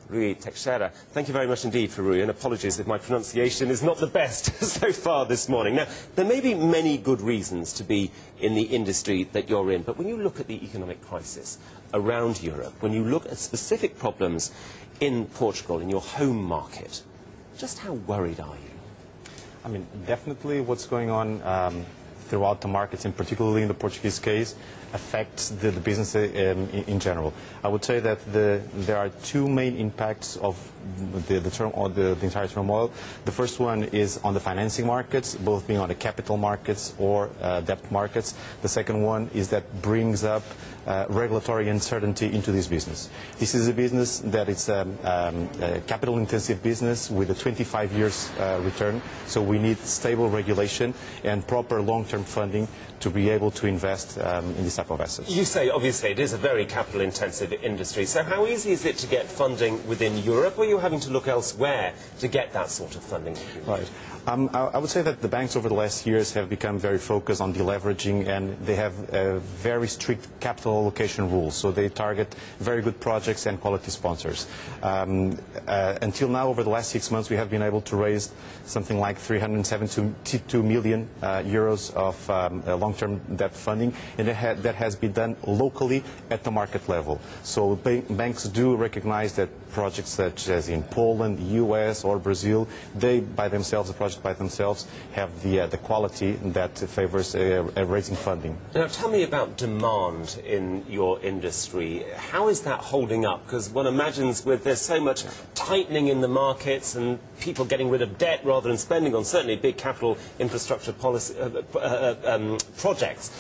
Rui Teixeira. Thank you very much indeed for Rui, and apologies if my pronunciation is not the best so far this morning. Now, there may be many good reasons to be in the industry that you're in, but when you look at the economic crisis around Europe, when you look at specific problems in Portugal, in your home market, just how worried are you? I mean, definitely what's going on throughout the markets, and particularly in the Portuguese case, affects the business in general. I would say that there are two main impacts of the entire turmoil. The first one is on the financing markets, both being on the capital markets or debt markets. The second one is that brings up regulatory uncertainty into this business. This is a business that is a capital-intensive business with a 25 years return, so we need stable regulation and proper long-term funding to be able to invest in this type of assets. You say, obviously, it is a very capital-intensive industry, so how easy is it to get funding within Europe, or are you having to look elsewhere to get that sort of funding? Right. I would say that the banks over the last years have become very focused on deleveraging, and they have very strict capital allocation rules, so they target very good projects and quality sponsors. Until now, over the last 6 months, we have been able to raise something like 372 million euros of long-term debt funding, and that has been done locally at the market level. So banks do recognize that projects such as in Poland, US or Brazil, they by themselves, the project by themselves, have the quality that favors raising funding. Now tell me about demand in your industry. How is that holding up? Because one imagines there's so much tightening in the markets and people getting rid of debt rather than spending on certainly big capital infrastructure policy, projects,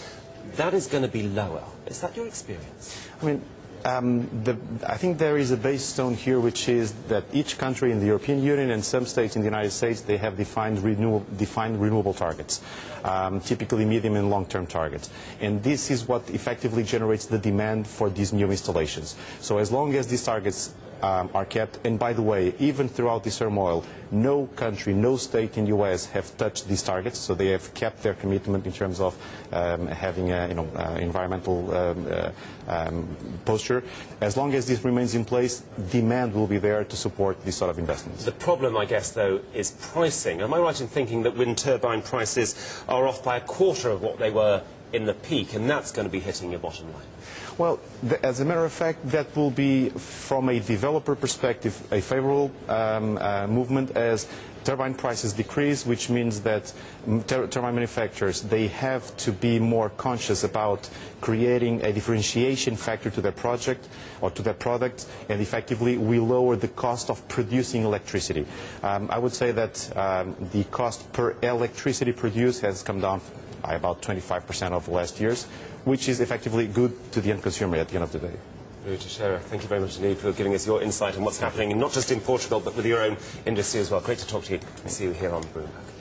that is going to be lower. Is that your experience? I mean, I think there is a base stone here, which is that each country in the European Union and some states in the United States, they have defined renewable targets, typically medium and long-term targets. And this is what effectively generates the demand for these new installations. So as long as these targets are kept, and by the way, even throughout this turmoil, no country, no state in the US have touched these targets, so they have kept their commitment in terms of having environmental posture. As long as this remains in place, demand will be there to support this sort of investments. The problem, I guess, though, is pricing. Am I right in thinking that wind turbine prices are off by a quarter of what they were in the peak, and that's going to be hitting your bottom line? Well, as a matter of fact, that will be, from a developer perspective, a favorable movement as turbine prices decrease, which means that turbine manufacturers, they have to be more conscious about creating a differentiation factor to their project or to their product, and effectively we lower the cost of producing electricity. I would say that the cost per electricity produced has come down by about 25% over the last years, which is effectively good to the end consumer at the end of the day. Rui Teixeira, thank you very much indeed for giving us your insight on what's happening, not just in Portugal, but with your own industry as well. Great to talk to you and see you here on Bloomberg.